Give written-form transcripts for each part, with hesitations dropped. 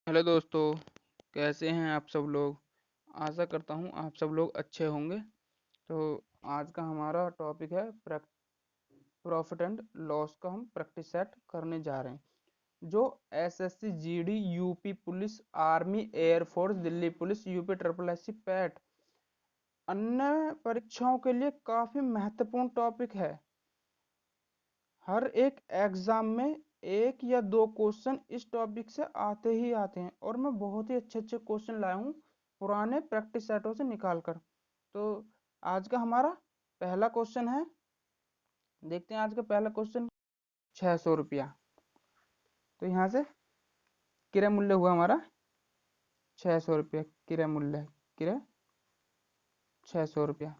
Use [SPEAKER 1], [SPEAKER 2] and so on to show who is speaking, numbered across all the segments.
[SPEAKER 1] Hello दोस्तों, कैसे हैं आप सब लोग। आशा करता हूँ आप सब लोग अच्छे होंगे। तो आज का हमारा टॉपिक है प्रॉफिट एंड लॉस का हम प्रैक्टिस सेट करने जा रहे हैं। जो SSC GD UP police army air force Delhi police UP triple SC PAT अन्य परीक्षाओं के लिए काफ़ी महत्वपूर्ण टॉपिक है। हर एक एग्जाम में एक या दो क्वेश्चन इस टॉपिक से आते ही आते हैं और मैं बहुत ही अच्छे अच्छे क्वेश्चन लाया हूँ पुराने प्रैक्टिस सेटों से निकाल कर। तो आज का हमारा पहला क्वेश्चन है, देखते हैं आज का पहला क्वेश्चन। 600 रुपया। तो यहाँ से क्रय मूल्य हुआ हमारा 600 रुपया। क्रय मूल्य क्रय 600 रुपया।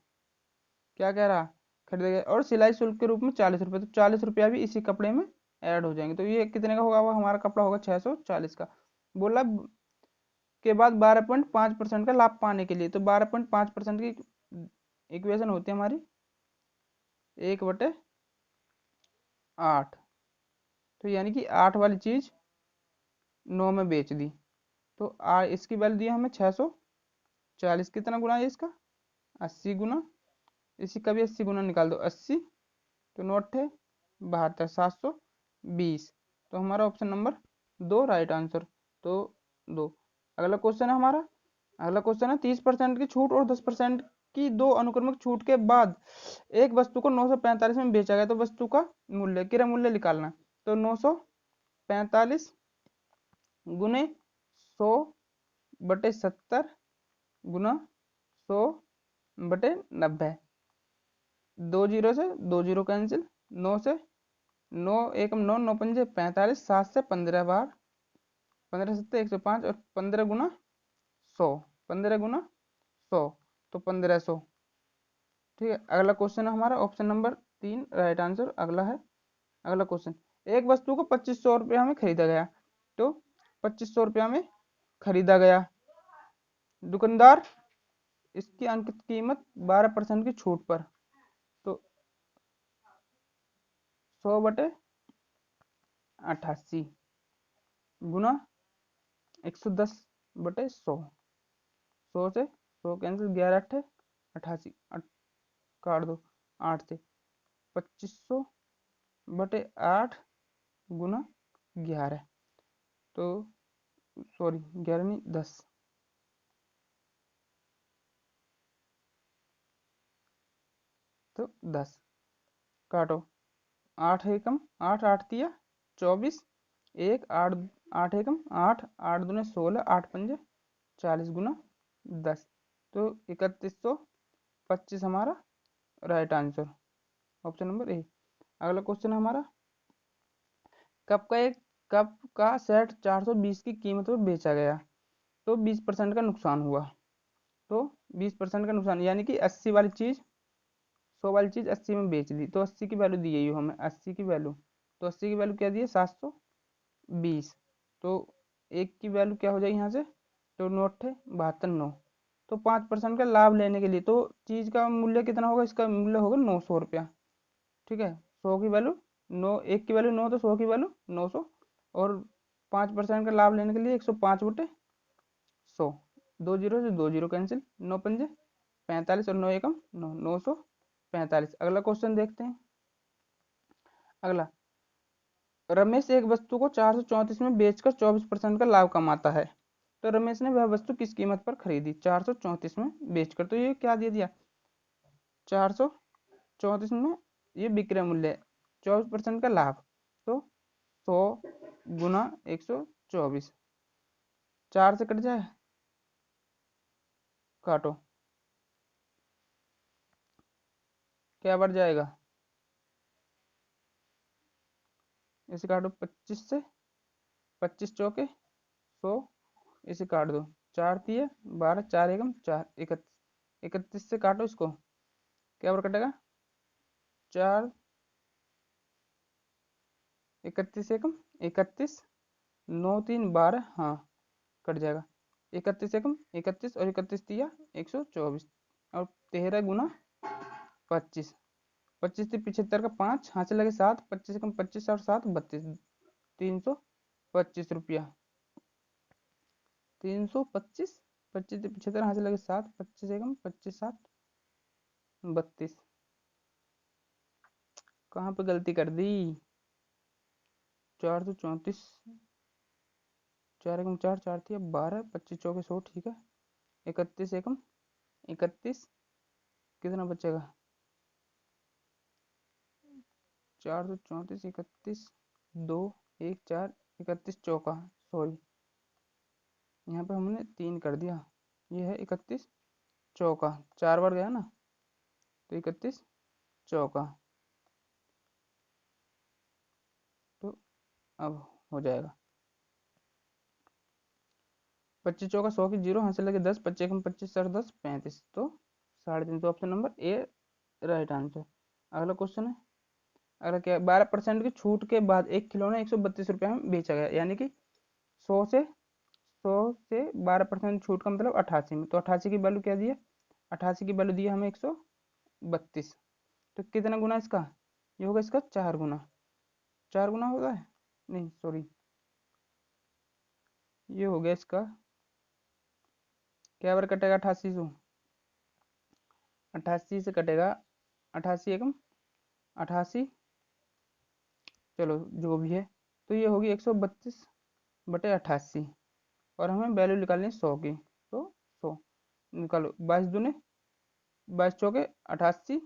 [SPEAKER 1] क्या कह रहा, खरीदे गए और सिलाई शुल्क के रूप में 40 रुपये। तो 40 रुपया भी इसी कपड़े में ऐड हो जाएंगे। तो ये कितने का होगा, वो हमारा कपड़ा होगा 640 का। बोला के बाद 12.5% का लाभ पाने के लिए, तो 12.5% की इक्वेशन होती है हमारी 1/8। तो यानी कि 8 वाली चीज 9 में बेच दी। तो इसकी वैल्यू दी है हमें 640। कितना गुना है इसका, 80 गुना। इसी का भी 80 गुना निकाल दो, 80 तो 9 × 8 = 72, 720। तो हमारा ऑप्शन नंबर 2 राइट आंसर। तो 2। अगला क्वेश्चन है हमारा, अगला क्वेश्चन है 30% की छूट और 10% की दो अनुक्रमिक छूट के बाद एक वस्तु को 945 में बेचा गया। तो वस्तु का मूल्य, क्रय मूल्य निकालना। तो 945 गुने 100/70 गुना 100/90। 2 जीरो से 2 जीरो कैंसिल, 9 से 9 एकम 9, 9 पंजे 45, 7 से 15 बार, 15 सत्ते 105 और 15 गुना 100, 15 गुना 100 तो 1500। ठीक है, अगला क्वेश्चन है हमारा ऑप्शन नंबर 3 राइट आंसर। अगला है, अगला क्वेश्चन, एक वस्तु को 2500 रुपया में खरीदा गया। तो 2500 रुपया में खरीदा गया। दुकानदार इसकी अंकित कीमत 12% की छूट पर। तो 100/88 गुना 110/100। 100 से 100 कैंसिल, 11×8 = 88। काट दो 8 से, 2500/8 गुना 11। तो सॉरी 11 नहीं 10। तो 10 काटो, 8 एकम 8, 8 तिया 24, 1 8, 8 एकम 8, 8 दूने 16, 8 पंजे 40 गुना 10। तो 3125 हमारा right answer, option number A. अगला क्वेश्चन है हमारा, कप का सेट 420 की कीमत पर बेचा गया। तो 20% का नुकसान हुआ। तो 20% का नुकसान यानी कि 80 वाली चीज 100 वाली चीज 80 में बेच दी। तो 80 की वैल्यू दी है हमें, 80 की वैल्यू। तो 80 की वैल्यू क्या दी है, 720। तो एक की वैल्यू क्या हो जाएगी यहाँ से, तो 9×8 = 72। तो 5% का लाभ लेने के लिए, तो चीज का मूल्य कितना होगा, इसका मूल्य होगा 900 रुपया। ठीक है, 100 की वैल्यू 9, एक की वैल्यू 9, तो 100 की वैल्यू 900। और 5% का लाभ लेने के लिए 105/100। 2 जीरो से 2 जीरो कैंसिल, 9 पंजे 45 और 9 एकम 9, 945। अगला क्वेश्चन देखते हैं। अगला, रमेश एक वस्तु को 434 में बेचकर 24% का लाभ कमाता है। तो रमेश ने वह वस्तु किस कीमत पर खरीदी, 434 में बेचकर। तो ये क्या दे दिया, 434 में ये विक्रय मूल्य है, 24% का लाभ। तो 100 गुना 124, 4 से कट जाए, काटो, क्या बढ़ जाएगा, इसे काटो 25 से, 25 चौके 100, इसे काट दो, 4 तिये 12, 4 एकम 4, 31, 31 से काटो इसको, क्या बार कटेगा, 4, 31 एकम 31, 9 3 12, हाँ कट जाएगा। 31 एकम 31 और 31 तिया 124 और 13 गुना 25, 25 से 75 का 5 हाथ से लगे 7, 25 एकम 25 और 7 32, 325 रुपया। 325, 25 से 75 यहाँ से लगे 7, 25 एकम 25 7 32। कहाँ पे गलती कर दी? 434, 4 एकम 4, 4 थी अब 12, 25 चौके 100, ठीक है। 31 एकम 31, कितना बचेगा? 434, 31, 2 1 4, 31 चौका, सॉरी यहाँ पे हमने 3 कर दिया। ये है 31 चौका, 4 बार गया ना, तो 31 चौका। तो अब हो जाएगा 25 चौका 100 की 0, यहाँ से लगे 10, 25 एकम 25 सर 10 35, तो 3.5। तो option number A right answer. अगला क्वेश्चन है, अगला क्या है? 12% की छूट के बाद एक खिलौना 132 रुपये में बेचा गया, यानी कि 100 से 12% छूट का मतलब 88 में। तो 88 की वैल्यू क्या दी है? 88 की वैल्यू दी है हमें 132। तो कितना गुना इसका? ये होगा इसका 4 गुना। 4 गुना होगा, है नहीं सॉरी, ये हो गया इसका, क्या बार कटेगा 88 से? 88 से कटेगा 88 एकम 88, चलो जो भी है। तो ये होगी 132/88, और हमें वैल्यू निकालनी है 100 की। तो 100 निकालो, 22 दूने 22 चौके 88,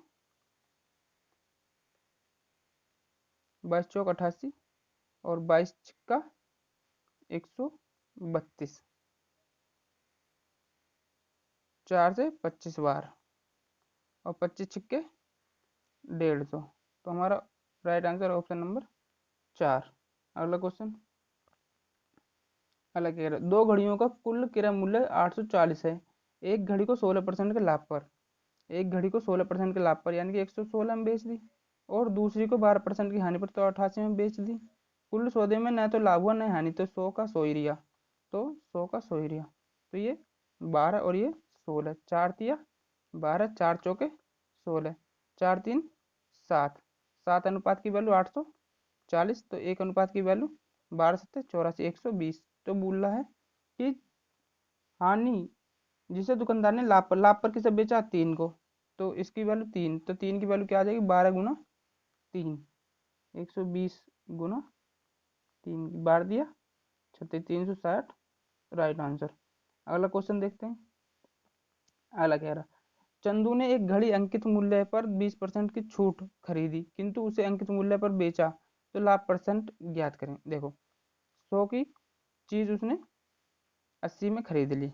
[SPEAKER 1] 22 चौक 88, और 22 छिक्का 132, 4 से 25 बार, और 25 छिक्के 150। तो हमारा राइट आंसर ऑप्शन नंबर 4। अगला क्वेश्चन, अलग कह रहा है, 2 घड़ियों का कुल क्रय मूल्य 840 है। एक घड़ी को 16% के लाभ पर, एक घड़ी को 16% के लाभ पर यानी कि 116 में बेच दी, और दूसरी को 12% की हानि पर, तो 88 में बेच दी। कुल सौदे में न तो लाभ हुआ न हानि, तो 100 का 100 ही रिया, तो 100 का 100 ही रिया। तो ये 12 और ये 16, 4 तिया 12, 4 चौके 16, 4 3 7, 7 अनुपात की वैल्यू 840, तो 1 अनुपात की वैल्यू 12 7 84, 120। तो बोल रहा है कि हानि जिसे दुकानदार ने लाभ पर किसे बेचा? 3 को, तो इसकी वैल्यू 3, तो 3 की वैल्यू क्या आ जाएगी? 12 गुना 3, 120 गुना 3 बार दिया 36, 360 राइट आंसर। अगला क्वेश्चन देखते हैं। अगला कह रहा, चंदू ने एक घड़ी अंकित मूल्य पर 20% की छूट खरीदी, किंतु उसे अंकित मूल्य पर बेचा, तो लाभ परसेंट ज्ञात करें। देखो 100 की चीज उसने 80 में खरीद ली,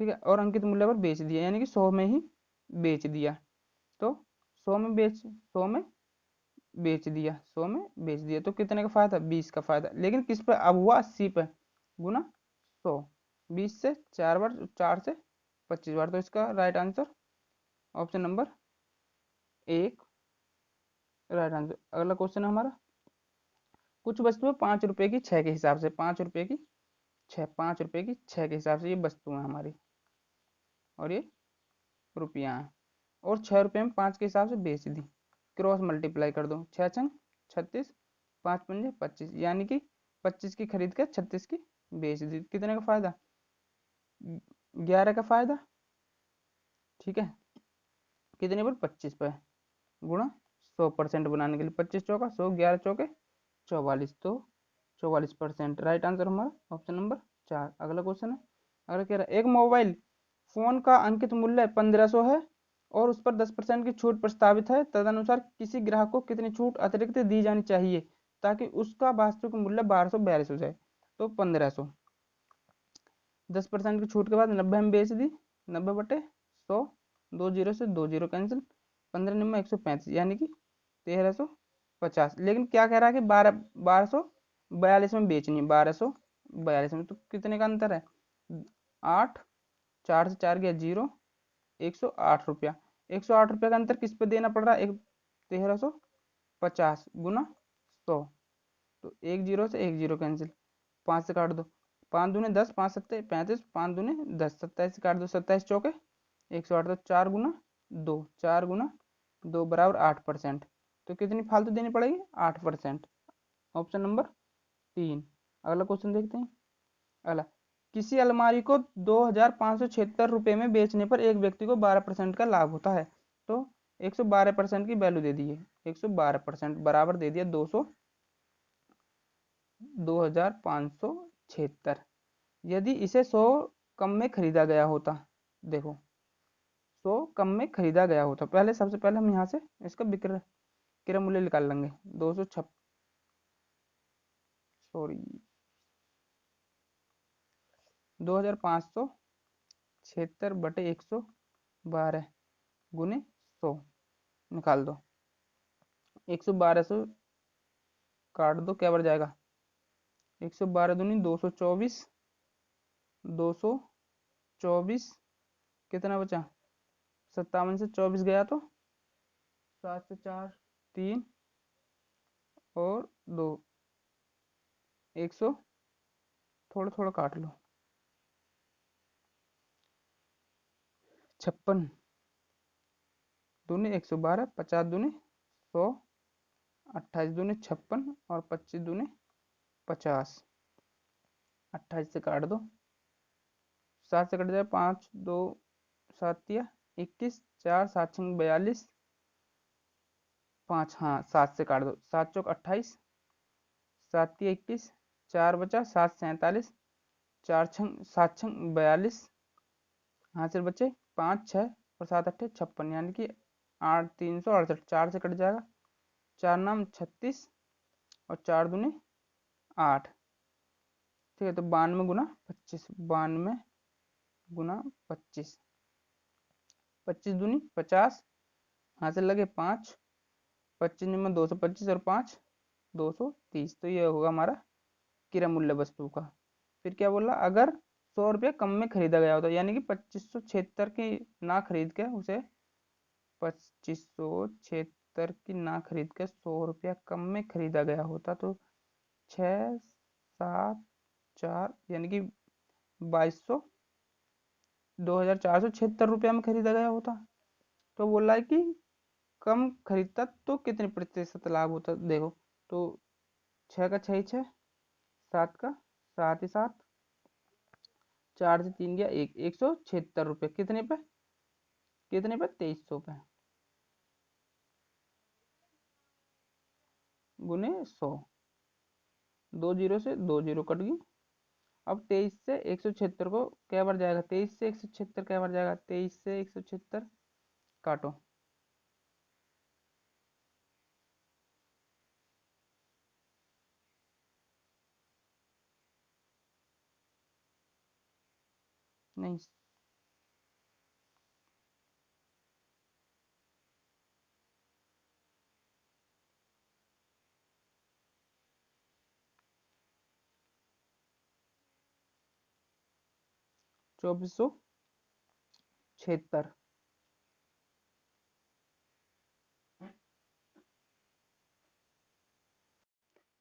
[SPEAKER 1] ठीक है, और अंकित मूल्य पर बेच दिया, यानी कि 100 में ही बेच दिया। तो 100 में बेच दिया, 100 में बेच दिया, तो कितने का फायदा? 20 का फायदा। लेकिन किस पे? अब हुआ 80 पे, गुना 100, 20 से 4 बार, 4 से 25 बार। तो इसका right answer option number 1 right answer. अगला क्वेश्चन है हमारा, कुछ वस्तुएं 5 रुपए की 6 के हिसाब से, 5 रुपए की 6, 5 रुपए की 6 के हिसाब से ये वस्तुएं हमारी, और ये रुपया है, और 6 रुपये में 5 के हिसाब से बेच दी। क्रॉस मल्टीप्लाई कर दो, 6 छंग 36, 5 पंजे 25, यानी कि 25 की खरीद कर 36 की बेच दी। कितने का फायदा? 11 का फायदा, ठीक है। कितने पर? 25 पर, गुणा 100% बनाने के लिए 25 चौका 100, 11 चौके 44, तो 44%। राइट आंसर हमारा ऑप्शन नंबर 4। अगला क्वेश्चन है, अगला कह रहा है, एक मोबाइल फोन का अंकित मूल्य 1500 है और उस पर 10% की छूट प्रस्तावित है, तदनुसार किसी ग्राहक को कितनी छूट अतिरिक्त दी जानी चाहिए ताकि उसका वास्तविक मूल्य 1242 हो जाए? तो 1500, 10% की छूट के बाद 90 में बेच दी, 90/100, 2 जीरो से 2 जीरो कैंसिल, 15 निम्न 135, यानी कि 1350। लेकिन क्या कह रहा है कि 1242 में बेचनी है, 1242 में। तो कितने का अंतर है? 8, 4 से 4 गया 0, 108 रुपया। 108 रुपया का अंतर किस पे देना पड़ रहा है? 1350 गुना 100, तो 1 जीरो से 1 जीरो कैंसिल, 5 से काट दो, 5 दूने 10, 5 सत्ते 35, 5 दूने 10, 27 से काट दो, 27 चौके 108, तो 4 गुना 2, 4 गुना 2 बराबर 8%। तो कितनी फालतू देनी पड़ेगी? 8%। Option number 3। अगला क्वेश्चन देखते हैं। अगला, किसी अलमारी को 2576 रुपये में बेचने पर एक व्यक्ति को 12% का लाभ होता है। तो 112% की वैल्यू दे दी है, 112% बराबर दे दिया 2576। यदि इसे 100 कम में खरीदा गया होता, देखो 100 कम में खरीदा गया होता, पहले सबसे पहले हम यहाँ से इसका विक्रय मूल्य निकाल लेंगे। 206 सॉरी 2576/112 गुने 100 निकाल दो। 112 से काट दो, क्या बढ़ जाएगा, 112 दूनी 224, 224 कितना बचा, 57 से 24 गया तो 7 से 4 3 और 2, 100 थोड़ा थोड़ा काट लो, 56 दूनी 112, 50 दूनी 100, 28 दूनी 56 और 25 दूनी 50। 28 से काट दो, 7 से कट जाए 5 2 7 या 21, 4 7 6 42, 5 हाँ 7 से काट दो, 7 चौक 28, 7 21, 4 बचा 7 47, 4 छंग 7 छंग 42, हासिल बचे 5 6 और 7 8 56, यानी कि 8 368, 4 से कट जाएगा, 4 नाम 36 और 4 दूनी 8, ठीक है। तो 92 गुना 25, 92 गुना 25, 25 दूनी 50, हासिल लगे 5, 25 निम्न 225 और 5 230। तो ये होगा हमारा क्रय मूल्य वस्तु का। फिर क्या बोला, अगर 100 रुपये कम में खरीदा गया होता, यानी कि 2576 की ना खरीद के उसे 2576 की ना खरीद के 100 रुपया कम में खरीदा गया होता, तो 6 7 4 यानी कि 2200 2476 रुपया में खरीदा गया होता। तो बोला है कि कम खरीदता तो कितने प्रतिशत लाभ होता, देखो तो 6 का 6 ही 6, 7 का 7 ही 7, 4 से 3 गया 1, 176 रुपये कितने पे, 2300 पे गुने 100, 2 जीरो से 2 जीरो कट गई। अब 23 से 176 को क्या बढ़ जाएगा, 23 से 176 क्या बढ़ जाएगा, 23 से 176 काटो, नहीं 2476।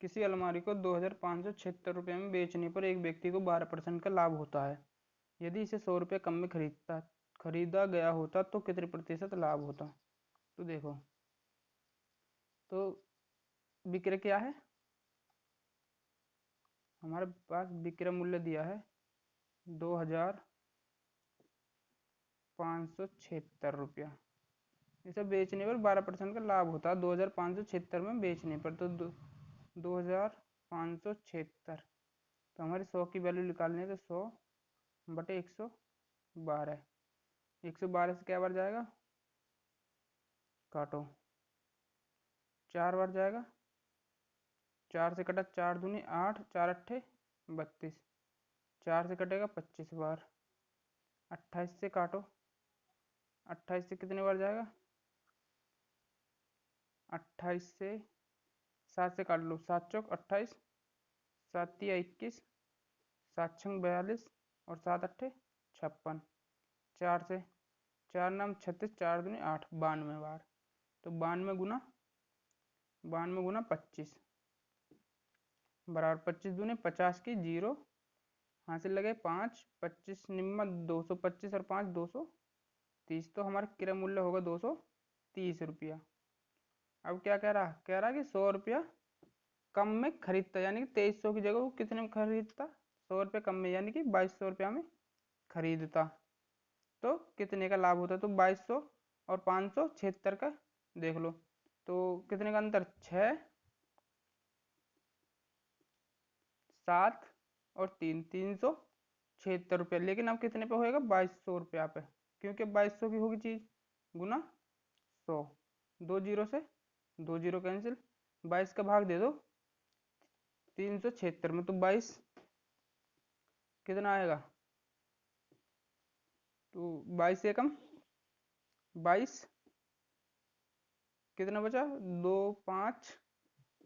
[SPEAKER 1] किसी अलमारी को 2576 रुपये में बेचने पर एक व्यक्ति को 12% का लाभ होता है। यदि इसे 100 रुपये कम में खरीदा गया होता तो कितने प्रतिशत लाभ होता। तो देखो, तो विक्रय क्या है, हमारे पास विक्रय मूल्य दिया है 2576 रुपया। इसे बेचने पर 12% का लाभ होता है 2576 में बेचने पर, तो 2576, तो हमारी 100 की वैल्यू निकालनी है, तो 100/112, 112 से क्या बार जाएगा, काटो 4 बार जाएगा, 4 से कटा 4 दूनी 8, 4 अट्ठे 32, 4 से कटेगा 25 बार, 28 से काटो, 28 से कितने बार जाएगा, 28 से 7 से काट लो, 7 चौक 28, 7 तिया 21, 7 छंग 42 और 7 अट्ठे 56, 4 से 4 नाम 36, 4 दूनी 8, 92 बार। तो 92 गुना 25 बराबर 25 दूनी 50 की 0, हासिल लगे 5, 25 निम्मा 225 और 5 230, तो हमारा क्रय मूल्य होगा 230 रुपया। अब क्या कह रहा कि 100 रुपया कम में खरीदता, यानी कि 2300 की जगह वो कितने में खरीदता, 100 रुपये कम में, यानी कि 2200 रुपया में खरीदता, तो कितने का लाभ होता? तो 2200 और 500 76 का देख लो, तो कितने का अंतर? 6, 7 और 376 रुपये। लेकिन अब कितने पे होएगा? 2200 रुपया पे, क्योंकि 2200 की होगी चीज, गुना 100, 2 जीरो से 2 जीरो कैंसिल, 22 का भाग दे दो 376 में, तो 22 कितना आएगा? तो 22 एकम 22, कितना बचा? 2, 5,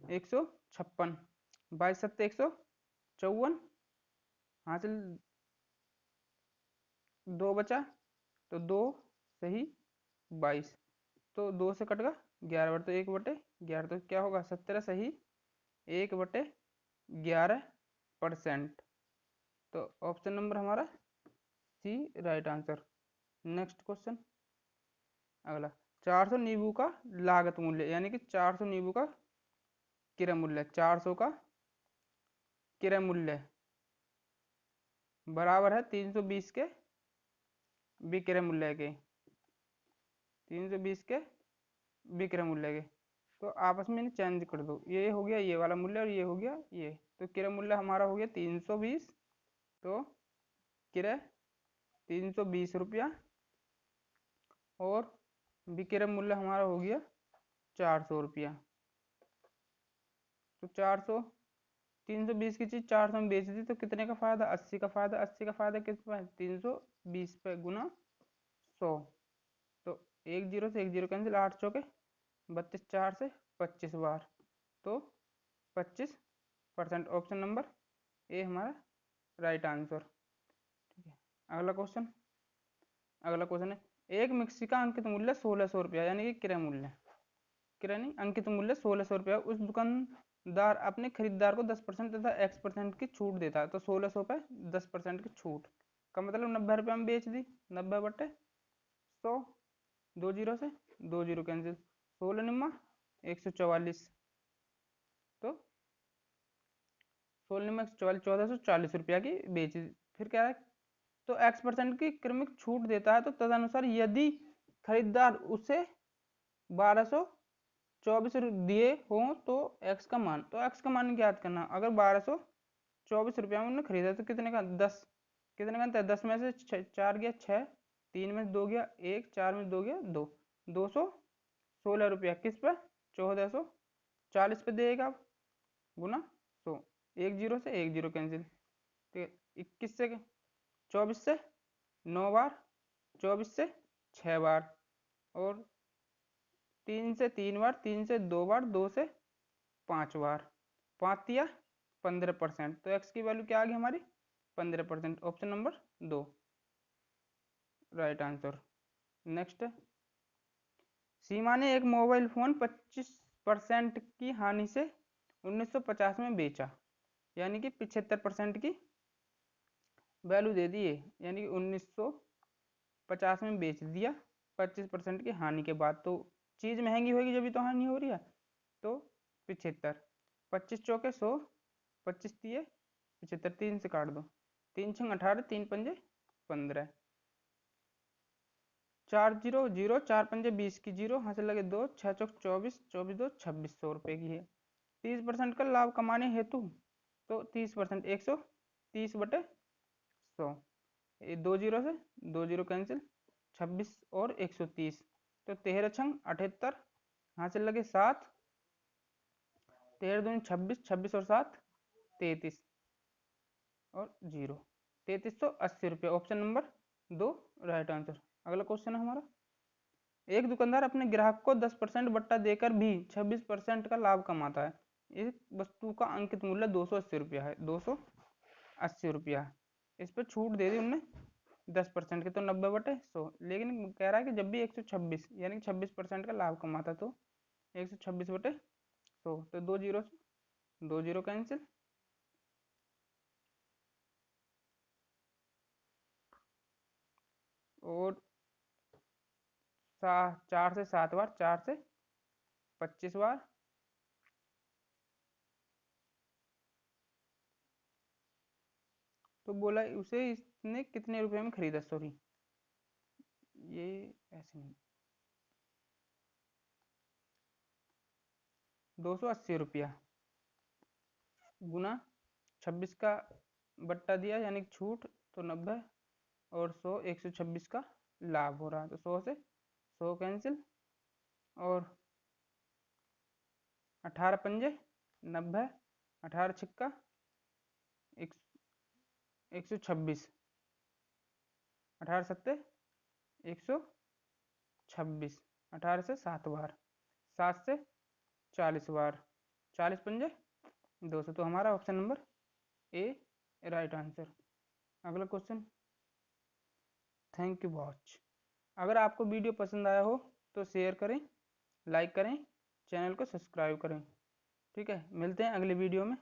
[SPEAKER 1] 156, 22 सत्ते 154, हासिल 2 बचा, तो 2 सही 22, तो 2 से कट गया 11 बटे, तो 1/11, तो क्या होगा? 17 सही 1/11%। तो ऑप्शन नंबर हमारा सी राइट आंसर। नेक्स्ट क्वेश्चन अगला, 400 नींबू का लागत मूल्य, यानी कि 400 नींबू का क्रय मूल्य, 400 का क्रय मूल्य बराबर है 320 के विक्रय मूल्य के, 320 के विक्रय मूल्य के। तो आपस में चेंज कर दो, ये हो गया ये वाला मूल्य और ये हो गया ये, तो क्रय मूल्य हमारा हो गया 320, तो क्रय 320 रुपया, और विक्रय मूल्य हमारा हो गया 400 रुपया। तो 400, 320 की चीज 400 में बेच दी, तो कितने का फायदा? 80 का फायदा। 80 का फायदा किस पे? 320 पे गुना 100, तो 1 जीरो से 1 जीरो कैंसिल, 8 चौके 32, 4 से 25 बार, तो 25%। ऑप्शन नंबर ए हमारा राइट आंसर। ठीक है, अगला क्वेश्चन है, एक मिक्सी का अंकित मूल्य 1600 रुपया, यानी कि क्रय मूल्य, क्रय नहीं, अंकित मूल्य 1600 रुपया, उस दुकानदार अपने खरीदार को 10% तथा X% की छूट देता है, तो 1600 पे 10% की छूट का मतलब 90 रुपया में बेच दी, 90/100, 2 जीरो से 2 जीरो कैंसिल, 16 144, तो 16 144, 1440 रुपया की बेच दी। फिर क्या है? तो X% की क्रमिक छूट देता है, तो तदनुसार यदि खरीदार उसे 1224 दिए हो तो एक्स का मान, तो एक्स का मान ज्ञात करना। अगर 1224 रुपया में उन्होंने खरीदा, तो कितने का? 10, कितने का अंतर है? 10 में से 4 गया 6, 3 में से 2 गया 1, 4 में से 2 गया 2, 216 रुपया किस पे? 1440 पे देगा, गुना 100, 1 जीरो से 1 जीरो कैंसिल, ठीक है, 21 से 24 से 9 बार, 24 से 6 बार, और 3 से 3 बार, 3 से 2 बार, 2 से 5 बार, 5 या 15%, तो एक्स की वैल्यू क्या आ गई हमारी? 15%। Option number 2 right answer. Next, Seema ने एक मोबाइल फोन 25% की हानि से 1950 में बेचा, यानी कि 75% की वैल्यू दे दी है, यानी कि 1950 में बेच दिया 25% की हानि के बाद, तो चीज महंगी होगी जब भी तो हानि हो रही है, तो 75, 25 चौके 100, 25 दिए 75, 3 से काट दो, 3 छंग 18, 3 पंजे 15, 4 जीरो जीरो, 4 पंजे 20 की जीरो, हाथ से लगे 2, 6 चौक 24, 24 दो 2600 रुपये की है। 30% का लाभ कमाने हेतु, तो 30%, 130/100, 2 जीरो से 2 जीरो कैंसिल, 26 और 130, तो 13 छंग 78, हाथ से लगे 7, 13 दूनी 26, 26 और 7 33, और 0, 3380 रुपये। Option number 2 right answer. अगला क्वेश्चन है हमारा, एक दुकानदार अपने ग्राहक को 10% बट्टा देकर भी 26% का लाभ कमाता है। इस वस्तु का अंकित मूल्य 280 रुपया है, 280 रुपया, इस पर छूट दे दी उनने 10% के, तो 90/100, लेकिन कह रहा है कि जब भी 126 यानी कि 26% का लाभ कमाता, तो 126/100, तो 2 जीरो से 2 जीरो कैंसिल, और 4 से 7 बार, 4 से 25 बार, तो बोला उसे इसने कितने रुपए में खरीदा, सॉरी ये ऐसे नहीं, 280 रुपया गुना 26 का बट्टा दिया यानी कि छूट, तो 90, और 100, 126 का लाभ हो रहा है, तो 100 से 100 कैंसिल, और 18 पंजे 90, 18 छिक्का 126, 18 सत्ते 126, 18 से 7 बार, 7 से 40 बार, 40 पंजे 200, तो हमारा option number A right answer. अगला क्वेश्चन। Thank you watch. अगर आपको वीडियो पसंद आया हो तो शेयर करें, लाइक करें, चैनल को सब्सक्राइब करें। ठीक है, मिलते हैं अगले वीडियो में।